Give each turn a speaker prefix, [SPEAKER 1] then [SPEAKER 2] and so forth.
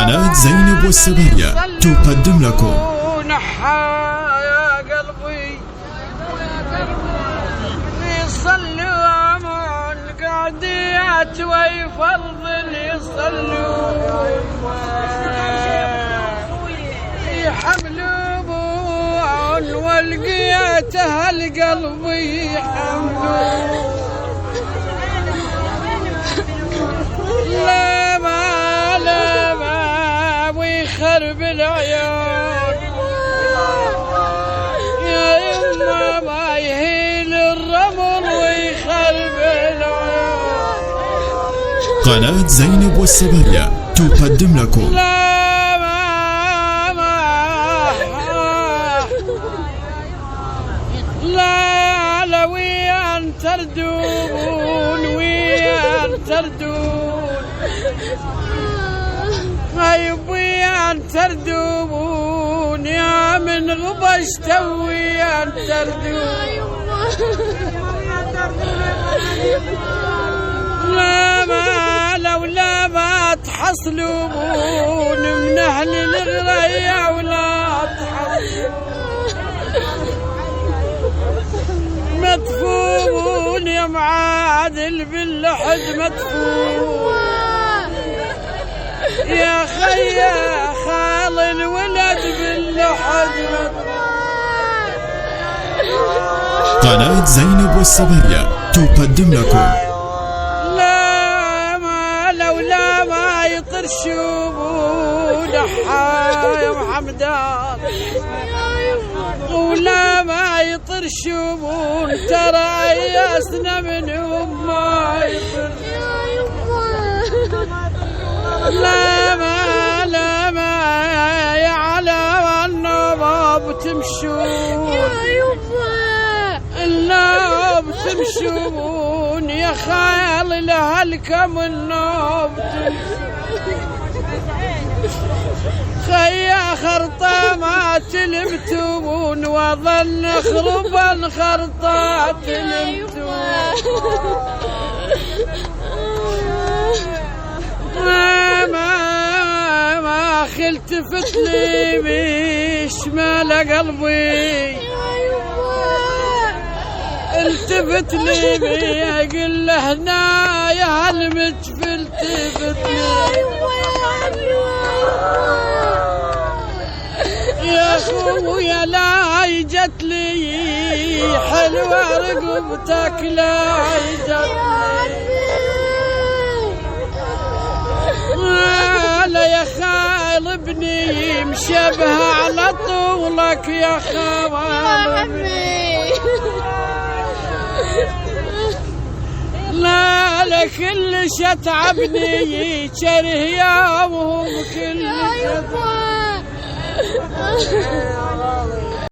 [SPEAKER 1] قناة زينب والسبايا تقدم لكم
[SPEAKER 2] يا قلبي يصلوا من قعديات ويفضل يصلوا يحملوا بون والقياته القلب يحملوا لا ما ويخرب العيون يا يما ما يهيل الرمل ويخرب العيون.
[SPEAKER 1] قناة زينب والسبايا تقدم لكم
[SPEAKER 2] لا ويان تردون ويان تردون غيب ويان تردون يا من غبشت ويان تردون لا ما لولا ما تحصلون من أهل الغرية ولا تحصلون مدفون يا معادل باللحد مدفون يا خيا خال الولد باللحد مدفون.
[SPEAKER 1] قناة زينب والسبايا تقدم لكم
[SPEAKER 2] لا ما لولا ما يطرشون يا محمدان ولا ما يطرشون ترى ياسنا منهم ما لا ما يا على النواب تمشون النوب تمشون يا خال لهلكم النوب خيا خرطة ما تلمتون وظل خربا خرطة تلمتون ما خلتفت لي بشمال قلبي التفت لي بيقول له هنا يا هالمتف التفت لي يا خويا لا جت لي حلوة رقبتك لا جت لا يا خال ابني مشبه على طولك يا خوال لا كل شتعبني كره يا وهم كل